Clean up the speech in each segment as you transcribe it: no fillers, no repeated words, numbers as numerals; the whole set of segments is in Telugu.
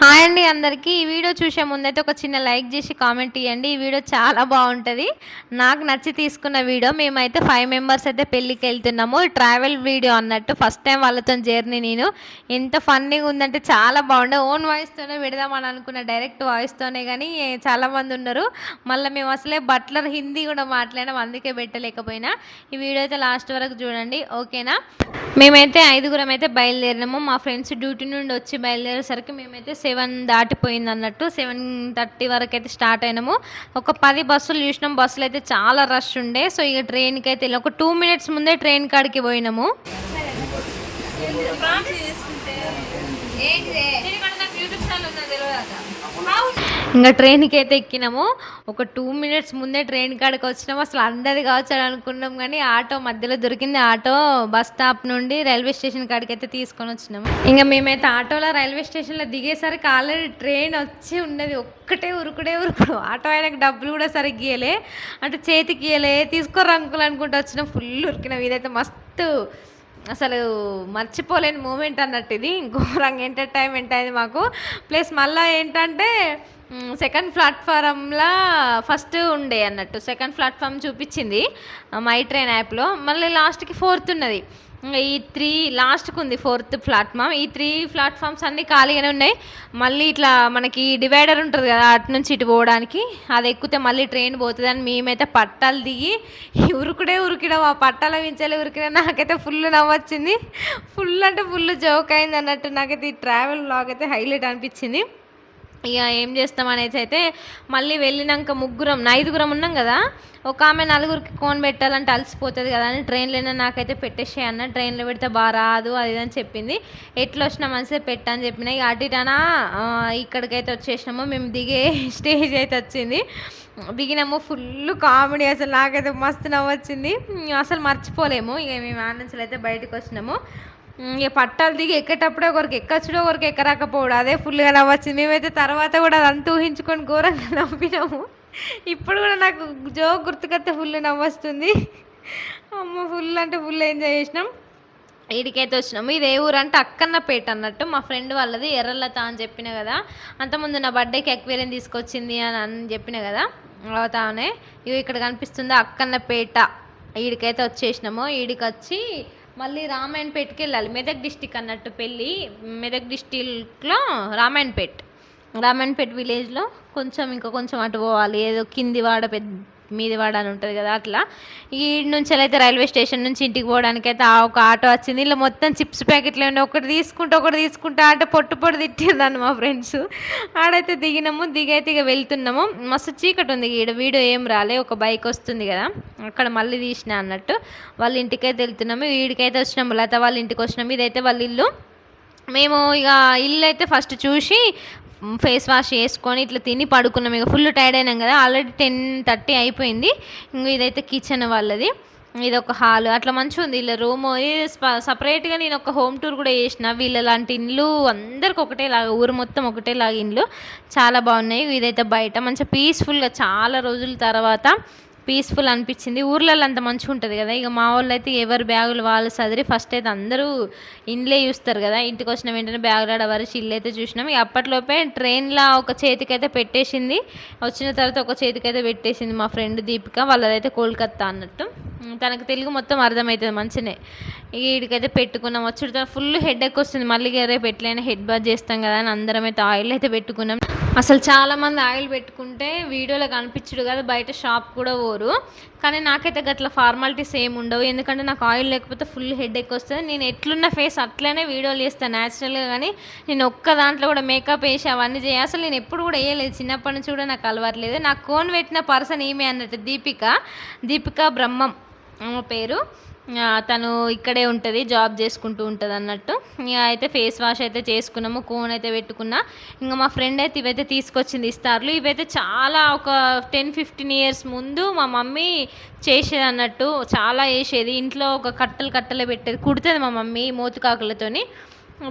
హాయ్ అండి అందరికీ. ఈ వీడియో చూసే ముందైతే ఒక చిన్న లైక్ చేసి కామెంట్ ఇయ్యండి. ఈ వీడియో చాలా బాగుంటుంది. నాకు నచ్చి తీసుకున్న వీడియో. మేమైతే 5 మెంబర్స్ అయితే పెళ్ళికి వెళ్తున్నాము. ట్రావెల్ వీడియో అన్నట్టు. ఫస్ట్ టైం వాళ్ళతో జర్నీ నేను. ఎంత ఫన్నీగా ఉందంటే చాలా బాగుండే. ఓన్ వాయిస్తోనే పెడదామని అనుకున్న, డైరెక్ట్ వాయిస్తోనే, కానీ చాలామంది ఉన్నారు. మళ్ళీ మేము అసలే బట్లర్ హిందీ కూడా మాట్లాడాం, అందుకే పెట్టలేకపోయినా. ఈ వీడియో అయితే లాస్ట్ వరకు చూడండి, ఓకేనా? మేమైతే 5గురం అయితే బయలుదేరినాము. మా ఫ్రెండ్స్ డ్యూటీ నుండి వచ్చి బయలుదేరేసరికి మేమైతే 7 దాటిపోయింది అన్నట్టు. 7:30 వరకు అయితే స్టార్ట్ అయినాము. ఒక 10 బస్సులు చూసినాం. బస్సులు అయితే చాలా రష్ ఉండే. సో ఇక ట్రైన్కి అయితే ఒక 2 మినిట్స్ ముందే ట్రైన్ కాడికి పోయినాము. ఇంకా ట్రైన్కి అయితే ఎక్కినాము. ఒక 2 మినిట్స్ ముందే ట్రైన్ కాడికి వచ్చినాము. అసలు అందరిది కావచ్చు అని అనుకున్నాం, కానీ ఆటో మధ్యలో దొరికింది. ఆటో బస్ స్టాప్ నుండి రైల్వే స్టేషన్ కాడికి అయితే తీసుకొని వచ్చినాము. ఇంకా మేమైతే ఆటోలో రైల్వే స్టేషన్లో దిగేసరికి ఆల్రెడీ ట్రైన్ వచ్చి ఉన్నది. ఒక్కటే ఉరుకుడు. ఆటో ఆయనకు డబ్బులు కూడా సరిగ్గా ఇయ్యలే, అంటే చేతికి ఇయ్యలే. తీసుకోరు అంకుల్ అనుకుంటూ వచ్చినాం. ఫుల్ ఉరికినాం. ఇదైతే మస్తు అసలు మర్చిపోలేని మూమెంట్ అన్నట్టు. ఇది ఘోరంగా ఎంటర్టైన్మెంట్ అయింది మాకు. ప్లస్ మళ్ళీ ఏంటంటే సెకండ్ ప్లాట్ఫారంలో ఫస్ట్ ఉండే అన్నట్టు. సెకండ్ ప్లాట్ఫామ్ చూపించింది మై ట్రైన్ యాప్లో. మళ్ళీ లాస్ట్కి 4th ఉన్నది. ఈ 3 లాస్ట్కి ఉంది 4th ప్లాట్ఫామ్. ఈ 3 ప్లాట్ఫామ్స్ అన్నీ ఖాళీగానే ఉన్నాయి. మళ్ళీ ఇట్లా మనకి డివైడర్ ఉంటుంది కదా, అటు నుంచి ఇటు పోవడానికి, అది ఎక్కితే మళ్ళీ ట్రైన్ పోతుంది అని మేమైతే పట్టాలు దిగి ఉరికినాం. ఆ పట్టాల మించాలి ఉరికినా. నాకైతే ఫుల్ నవ్వొచ్చింది. ఫుల్ అంటే ఫుల్ జోక్ అయింది అన్నట్టు. నాకైతే ఈ ట్రావెల్ వ్లాగ్ అయితే హైలైట్ అనిపించింది. ఇక ఏం చేస్తామనేసి అయితే మళ్ళీ వెళ్ళినాక 5గురం ఉన్నాం కదా. ఒక ఆమె 4గురికి కోన్ పెట్టాలంటే అలసిపోతుంది కదా అని ట్రైన్లోనే నాకైతే పెట్టేసే అన్న, ట్రైన్లో పెడితే బాగా రాదు అది అని చెప్పింది. ఎట్లా వచ్చినా మంచిగా పెట్టని చెప్పిన. ఇక అటుటనా ఇక్కడికైతే వచ్చేసినాము. మేము దిగే స్టేజ్ అయితే వచ్చింది. దిగినాము. Full comedy. అసలు నాకైతే మస్తు నవ్వొచ్చింది. అసలు మర్చిపోలేము. ఇక మేము ఆ నుంచి అయితే బయటకు వచ్చినాము. ఇక పట్టాలు దిగి ఎక్కేటప్పుడే ఒకరికి ఎక్కచ్చుడో ఒకరికి ఎక్కరాకపోవడం, అదే ఫుల్గా నవ్వొచ్చింది. మేమైతే తర్వాత కూడా అదంతా ఊహించుకొని ఘోరంగా నవ్వినాము. ఇప్పుడు కూడా నాకు జోక్ గుర్తుకొస్తే ఫుల్ నవ్వొస్తుంది. అమ్మ ఫుల్ అంటే ఫుల్ ఎంజాయ్ చేసినాం. ఈడికైతే వచ్చినాము. ఇది ఏ ఊరు అంటే అక్కన్నపేట అన్నట్టు. మా ఫ్రెండ్ వాళ్ళది ఎర్రలత అని చెప్పిన కదా. అంతకుముందు నా బర్త్డేకి ఎక్వేరియం తీసుకొచ్చింది అని చెప్పిన కదా, తానే. ఇవి ఇక్కడ కనిపిస్తుందా అక్కన్నపేట. ఈడికైతే వచ్చేసినాము. ఈడికి వచ్చి మళ్ళీ రామాయణపేటకి వెళ్ళాలి. మెదక్ డిస్టిక్ అన్నట్టు పెళ్ళి. మెదక్ డిస్టిక్లో రామాయణపేట విలేజ్లో ఇంకా కొంచెం అటు పోవాలి. ఏదో కింది వాడ మీది వాడ అని ఉంటుంది కదా, అట్లా. ఈ నుంచి అయితే రైల్వే స్టేషన్ నుంచి ఇంటికి పోవడానికి అయితే ఒక ఆటో వచ్చింది. ఇలా మొత్తం చిప్స్ ప్యాకెట్లు ఉండే. ఒకటి తీసుకుంటా ఆటో పొట్టు తిట్టిందని మా ఫ్రెండ్స్. ఆడైతే దిగైతే ఇక వెళ్తున్నాము. మస్తు చీకటి ఉంది. ఈడ వీడియో ఏం రాలే. ఒక బైక్ వస్తుంది కదా, అక్కడ మళ్ళీ తీసిన అన్నట్టు. వాళ్ళ ఇంటికైతే వెళ్తున్నాము. వీడికైతే వచ్చినాము, లత వాళ్ళ ఇంటికి వచ్చినాము. ఇదైతే వాళ్ళ ఇల్లు. మేము ఇక ఇల్లు అయితే ఫస్ట్ చూసి ఫేస్ వాష్ చేసుకొని ఇట్లా తిని పడుకున్నాం. ఇక ఫుల్ టైర్డ్ అయినాం కదా, ఆల్రెడీ 10:30 అయిపోయింది. ఇంక ఇదైతే కిచెన్ వాళ్ళది. ఇది ఒక హాల్. అట్లా మంచిగా ఉంది ఇలా రూమ్. సపరేట్గా నేను ఒక హోమ్ టూర్ కూడా చేసిన. వీళ్ళ లాంటి ఇండ్లు అందరికి ఒకటేలాగా, ఊరు మొత్తం ఒకటేలాగా ఇండ్లు చాలా బాగున్నాయి. ఇదైతే బయట మంచిగా పీస్ఫుల్గా చాలా రోజుల తర్వాత పీస్ఫుల్ అనిపించింది. ఊర్లలో అంత మంచిగా ఉంటుంది కదా. ఇక మా వాళ్ళు అయితే ఎవరి బ్యాగులు వాళ్ళు సదిరి ఫస్ట్ అయితే అందరూ ఇండ్లే చూస్తారు కదా. ఇంటికి వచ్చిన వెంటనే బ్యాగులు ఆడవరిచి ఇల్లు అయితే చూసినాం. ఇక అప్పట్లోపే ట్రైన్లో ఒక చేతికైతే పెట్టేసింది. వచ్చిన తర్వాత ఒక చేతికైతే పెట్టేసింది మా ఫ్రెండ్ దీపిక. వాళ్ళదైతే కోల్కత్తా అన్నట్టు. తనకు తెలుగు మొత్తం అర్థమవుతుంది మంచినే. ఇక వీడికైతే పెట్టుకున్నాం. వచ్చి ఫుల్ హెడ్ ఎక్ వస్తుంది. మళ్ళీ రేపు ఎట్లయినా హెడ్ బాత్ చేస్తాం కదా అని అందరం అయితే ఆయిల్ అయితే పెట్టుకున్నాం. అసలు చాలామంది ఆయిల్ పెట్టుకుంటే వీడియోలో కనిపించడు కదా, బయట షాప్ కూడా పోరు. కానీ నాకైతే గట్ల ఫార్మాలిటీస్ ఏమి ఉండవు. ఎందుకంటే నాకు ఆయిల్ లేకపోతే ఫుల్ హెడ్ ఎక్ వస్తుంది. నేను ఎట్లున్న ఫేస్ అట్లనే వీడియోలు చేస్తాను న్యాచురల్గా. కానీ నేను ఒక్క దాంట్లో కూడా మేకప్ వేసి అవన్నీ చేయాలి. అసలు నేను ఎప్పుడు కూడా వేయలేదు. చిన్నప్పటి నుంచి కూడా నాకు అలవాట్లేదు. నాకు కోన్ పెట్టిన పర్సన్ ఈమె అన్నట్టు, దీపిక బ్రహ్మం పేరు. తను ఇక్కడే ఉంటుంది, జాబ్ చేసుకుంటూ ఉంటుంది అన్నట్టు. ఇక అయితే ఫేస్ వాష్ అయితే చేసుకున్నాము. కోన్ అయితే పెట్టుకున్నా. ఇంకా మా ఫ్రెండ్ అయితే ఇవైతే తీసుకొచ్చింది ఇస్తార్లు. ఇవైతే చాలా ఒక 10-15 ఇయర్స్ ముందు మా మమ్మీ చేసేది అన్నట్టు. చాలా వేసేది ఇంట్లో. ఒక కట్టలే పెట్టేది, కుడుతుంది మా మమ్మీ మోతుకాకులతోని.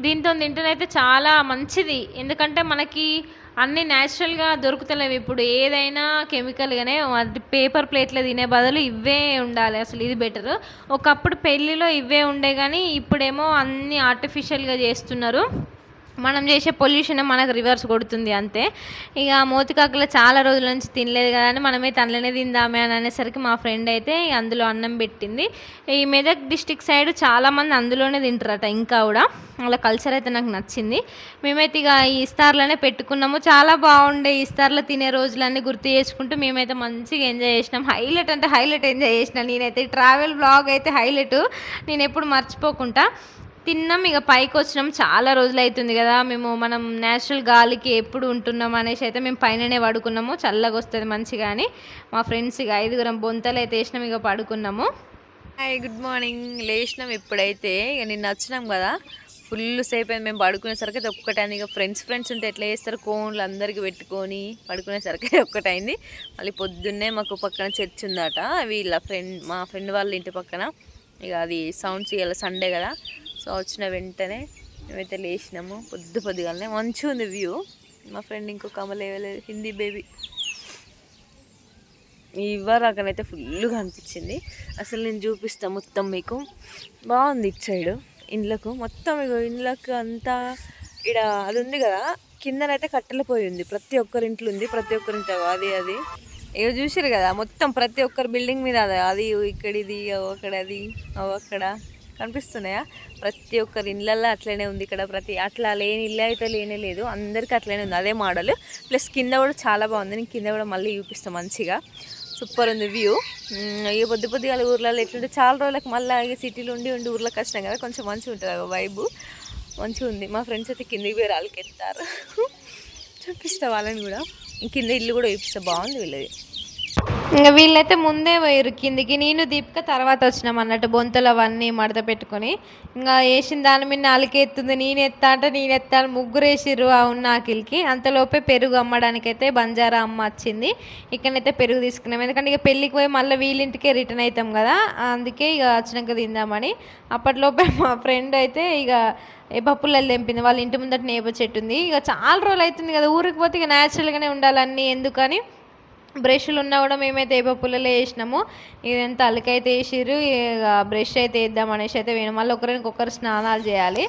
దీంతో తింటేనైతే చాలా మంచిది. ఎందుకంటే మనకి అన్నీ న్యాచురల్గా దొరుకుతలేవు ఇప్పుడు. ఏదైనా కెమికల్గానే. పేపర్ ప్లేట్లో తినే బదులు ఇవే ఉండాలి. అసలు ఇది బెటర్. ఒకప్పుడు పెళ్ళిలో ఇవే ఉండే, కానీ ఇప్పుడేమో అన్నీ ఆర్టిఫిషియల్గా చేస్తున్నారు. మనం చేసే పొల్యూషన్ మనకు రివర్స్ కొడుతుంది అంతే. ఇక మోతికాకులో చాలా రోజుల నుంచి తినలేదు కదా అని మనమైతే అందులోనే తిందామే అని అనేసరికి మా ఫ్రెండ్ అయితే అందులో అన్నం పెట్టింది. ఈ మెదక్ డిస్టిక్ సైడ్ చాలామంది అందులోనే తింటారట ఇంకా కూడా. అలా కల్చర్ అయితే నాకు నచ్చింది. మేమైతే ఇక ఈ ఇస్తార్లోనే పెట్టుకున్నాము. చాలా బాగుండే ఇస్తార్లో తినే రోజులన్నీ గుర్తు చేసుకుంటూ మేమైతే మంచిగా ఎంజాయ్ చేసినాం. హైలైట్ అంటే హైలైట్ ఎంజాయ్ చేసిన నేనైతే. ట్రావెల్ బ్లాగ్ అయితే హైలైట్, నేను ఎప్పుడు మర్చిపోకుండా. తిన్నాం, ఇక పైకి వచ్చినాం. చాలా రోజులు అవుతుంది కదా, మనం నేచురల్ గాలికి ఎప్పుడు ఉంటున్నాం అనేసి అయితే మేము పైననే పడుకున్నాము. చల్లగా వస్తుంది మంచిగా అని మా ఫ్రెండ్స్ ఇక 5 బొంతలు అయితే వేసినాం, ఇక పడుకున్నాము. Hi, good morning. లేచినాం ఇప్పుడైతే. ఇక నిన్న వచ్చినాం కదా, ఫుల్ సేపు అయింది మేము పడుకునేసరికి అయితే ఒక్కటైంది. ఇక ఫ్రెండ్స్ ఉంటే ఎట్లా చేస్తారు, కోన్లు అందరికి పెట్టుకొని పడుకునేసరికి ఒక్కటైంది. మళ్ళీ పొద్దున్నే మాకు పక్కన చర్చ్ ఉందట, మా ఫ్రెండ్ వాళ్ళ ఇంటి పక్కన. ఇక అది సౌండ్స్ ఇవాళ సండే కదా, సో వచ్చిన వెంటనే మేమైతే లేచినాము. పొద్దుగాలనే మంచిగా ఉంది వ్యూ. మా ఫ్రెండ్ ఇంకొక అమ్మ లేవలేదు, హిందీ బేబీ. ఇవ్వరాకనైతే ఫుల్గా అనిపించింది. అసలు నేను చూపిస్తాను మొత్తం మీకు. బాగుంది ఇటు సైడు ఇండ్లకు మొత్తం. ఇక ఇండ్లకు అంతా ఇక్కడ అది ఉంది కదా, కిందనైతే కట్టెల పొయ్యి ఉంది. ప్రతి ఒక్కరి ఇంట్లో ఉంది, ప్రతి ఒక్కరింట్లో అది ఇక చూసారు కదా మొత్తం ప్రతి ఒక్కరి బిల్డింగ్ మీద అది ఇక్కడిది అక్కడది అక్కడ కనిపిస్తున్నాయా. ప్రతి ఒక్కరి ఇళ్ళల్లో అట్లనే ఉంది. ఇక్కడ అట్లా లేని ఇల్లు అయితే లేనే లేదు, అందరికీ అట్లనే ఉంది అదే మోడల్. ప్లస్ కింద కూడా చాలా బాగుంది. నేను కింద కూడా మళ్ళీ చూపిస్తాను మంచిగా. సూపర్ ఉంది వ్యూ. ఇక పొద్దుగాల ఊర్లలో ఎట్లుంటే చాలా రోజులకు మళ్ళీ ఇక సిటీలో ఉండి ఊర్లోకి వచ్చినాం కదా, కొంచెం మంచిగా ఉంటుంది వైబు. మంచిగా ఉంది. మా ఫ్రెండ్స్ అయితే కిందికి పోయి వాళ్ళకి ఎత్తారు. చూపిస్తా వాళ్ళని కూడా. కింద ఇల్లు కూడా చూపిస్తా, బాగుంది వీళ్ళది. ఇంకా వీళ్ళైతే ముందే పోయారు కిందికి, నేను దీపిక తర్వాత వచ్చినాం అన్నట్టు. బొంతలు అవన్నీ మడత పెట్టుకొని ఇంకా వేసిన దాని మీద నాలుగు ఎత్తుంది. నేను ఎత్తా ముగ్గురు వేసిర్రు ఆ ఉన్న ఆకిలికి. అంతలోపే పెరుగు అమ్మడానికైతే బంజారా అమ్మ వచ్చింది. ఇక్కడనైతే పెరుగు తీసుకున్నాం, ఎందుకంటే ఇక పెళ్ళికి పోయి మళ్ళీ వీళ్ళింటికే రిటర్న్ అవుతాం కదా, అందుకే ఇక వచ్చినాక తిందామని. అప్పట్లోపే మా ఫ్రెండ్ అయితే ఇక పప్పులలో తెంపింది. వాళ్ళ ఇంటి ముందట నేప చెట్టు ఉంది. ఇక చాలా రోజులు అవుతుంది కదా, ఊరికి పోతే ఇక న్యాచురల్గానే ఉండాలన్నీ ఎందుకని బ్రష్లు ఉన్నా కూడా మేమైతే ఏప పుల్లలే వేసినాము. ఇదంతా అలకైతే వేసిర్రు. ఇక బ్రష్ అయితే వేద్దాం అనేసి అయితే వేయడం, మళ్ళీ ఒకరు స్నానాలు చేయాలి.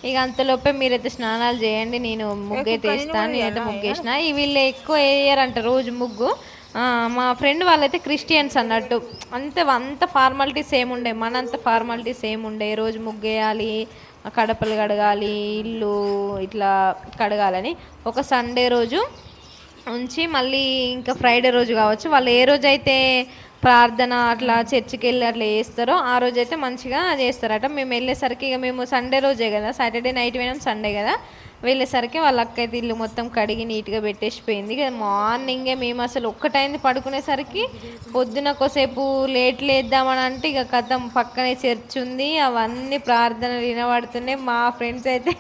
ఇక అంతలోపే మీరైతే స్నానాలు చేయండి, నేను ముగ్గు అయితే వేస్తాను. నేనైతే ముగ్గు వేసిన. వీళ్ళు ఎక్కువ వేయరంట రోజు ముగ్గు. మా ఫ్రెండ్ వాళ్ళైతే క్రిస్టియన్స్ అన్నట్టు. అంత ఫార్మాలిటీస్ ఏముండే, మనంత ఫార్మాలిటీస్ ఏముండే. రోజు ముగ్గు వేయాలి, కడపలు కడగాలి, ఇల్లు ఇట్లా కడగాలని. ఒక సండే రోజు ఉంచి మళ్ళీ ఇంకా ఫ్రైడే రోజు కావచ్చు, వాళ్ళు ఏ రోజైతే ప్రార్థన అట్లా చర్చికి వెళ్ళి అట్లా చేస్తారో ఆ రోజైతే మంచిగా చేస్తారట. మేము వెళ్ళేసరికి ఇక మేము సండే రోజే కదా, సాటర్డే నైట్ పోయినాం, సండే కదా వెళ్ళేసరికి వాళ్ళ అక్క అయితే ఇల్లు మొత్తం కడిగి నీట్గా పెట్టేసిపోయింది. ఇక మార్నింగే మేము అసలు ఒక్కటైంది పడుకునేసరికి. పొద్దున కొసేపు లేద్దామని అంటే ఇక కథం పక్కనే చర్చ్ ఉంది, అవన్నీ ప్రార్థనలు వినబడుతున్నాయి. మా ఫ్రెండ్స్ అయితే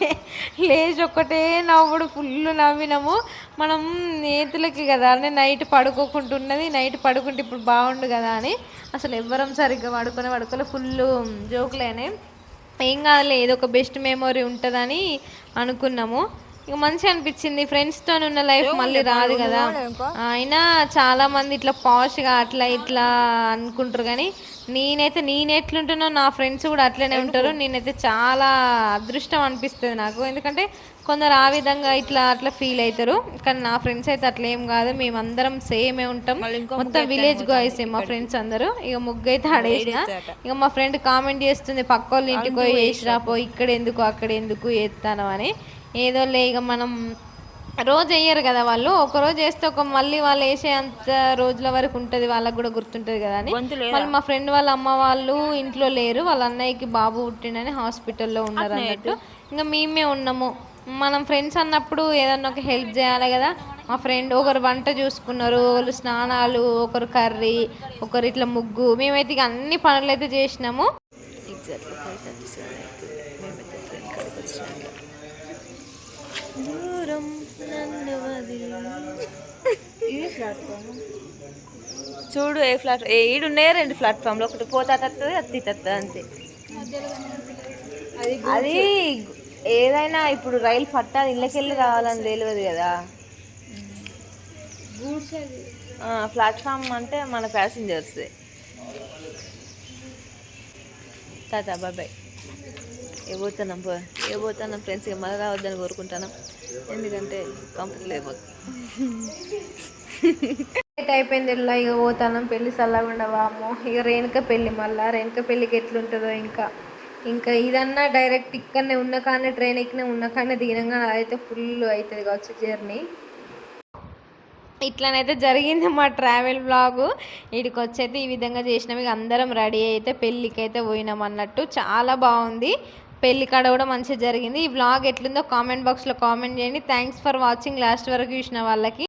లేచి ఒక్కటే నవ్వుడు, ఫుల్ నవ్వినాము. మనం నేతులకి కదా అని నైట్ పడుకోకుంటున్నది, నైట్ పడుకుంటే ఇప్పుడు బాగుండు కదా అని అసలు ఎవ్వరం సరిగ్గా పడుకోలే. ఫుల్ జోకులేనే. ఏం కాదులే, ఏదో ఒక బెస్ట్ మెమొరీ ఉంటుందని అనుకున్నాము. ఇక మంచిగా అనిపించింది. ఫ్రెండ్స్తో ఉన్న లైఫ్ మళ్ళీ రాదు కదా. అయినా చాలామంది ఇట్లా పాష్గా అట్లా ఇట్లా అనుకుంటారు, కానీ నేను ఎట్లుంటున్నా నా ఫ్రెండ్స్ కూడా అట్లనే ఉంటారు. నేనైతే చాలా అదృష్టం అనిపిస్తుంది నాకు, ఎందుకంటే కొందరు ఆ విధంగా అట్లా ఫీల్ అవుతారు, కానీ నా ఫ్రెండ్స్ అయితే అట్లా ఏం కాదు. మేమందరం సేమే ఉంటాం, మొత్తం విలేజ్ గాయ్స్ మా ఫ్రెండ్స్ అందరూ. ఇక ముగ్గు అయితే ఆడేసిన. ఇక మా ఫ్రెండ్ కామెంట్ చేస్తుంది, పక్క వాళ్ళ ఇంటికి పోయి వేసిరాపో, ఇక్కడ ఎందుకు అక్కడ ఎందుకు వేస్తాను అని. ఏదో లే, ఇక మనం రోజు వేయరు కదా వాళ్ళు, ఒకరోజు వేస్తే మళ్ళీ వాళ్ళు వేసే అంత రోజుల వరకు ఉంటుంది, వాళ్ళకి కూడా గుర్తుంటుంది కదా అని. మళ్ళీ మా ఫ్రెండ్ వాళ్ళ అమ్మ వాళ్ళు ఇంట్లో లేరు, వాళ్ళ అన్నయ్యకి బాబు పుట్టిండని హాస్పిటల్లో ఉన్నారు అన్నట్టు. ఇంకా మేమే ఉన్నాము. మనం ఫ్రెండ్స్ అన్నప్పుడు ఏదన్నా ఒక హెల్ప్ చేయాలి కదా. మా ఫ్రెండ్ ఒకరు వంట చూసుకున్నారు, ఒకరు స్నానాలు, ఒకరు కర్రీ, ఒకరు ఇట్లా ముగ్గు. మేమైతే ఇక అన్ని పనులు అయితే చేసినాము. ఎగ్జాక్ట్లీ 5:37 మేమైతే ట్రైన్ కాడికి వచ్చినాక దూరం నన్ను చూడు, ఏ ఫ్లాట్ ఈడున్నాయో 2 ప్లాట్ఫామ్లు, ఒకటి పోతాతత్తది, అత్తితత్తది అంతే. అది ఏదైనా ఇప్పుడు రైలు పట్టాలి, ఇళ్ళకెళ్ళి రావాలని తెలియదు కదా. ప్లాట్ఫామ్ అంటే మన ప్యాసింజర్స్. టాటా బాయ్. ఏ పోతున్నాం ఫ్రెండ్స్, ఇక మళ్ళీ రావద్దని కోరుకుంటాను, ఎందుకంటే కంప్లీట్ లేదు. లేట్ అయిపోయింది ఇలా, ఇక పోతాను పెళ్ళి చల్లకుండా వాము. ఇక రేణుక పెళ్ళి, మళ్ళీ రేణుక పెళ్ళికి ఎట్లుంటుందో ఇంకా ఇంకా ఇదన్నా డైరెక్ట్ ఇక్కడనే ఉన్న కానీ ట్రైన్ ఎక్కినే ఉన్న కానీ దిగినంగా అదైతే ఫుల్ అవుతుంది కావచ్చు జర్నీ. ఇట్లనైతే జరిగింది మా ట్రావెల్ బ్లాగు. వీడికి వచ్చైతే ఈ విధంగా చేసినాం. ఇక అందరం రెడీ అయితే పెళ్ళికి అయితే పోయినాం అన్నట్టు. చాలా బాగుంది పెళ్ళి కాడ కూడా మంచిగా జరిగింది. ఈ బ్లాగ్ ఎట్లుందో కామెంట్ బాక్స్లో కామెంట్ చేయండి. Thanks for watching. లాస్ట్ వరకు చూసిన వాళ్ళకి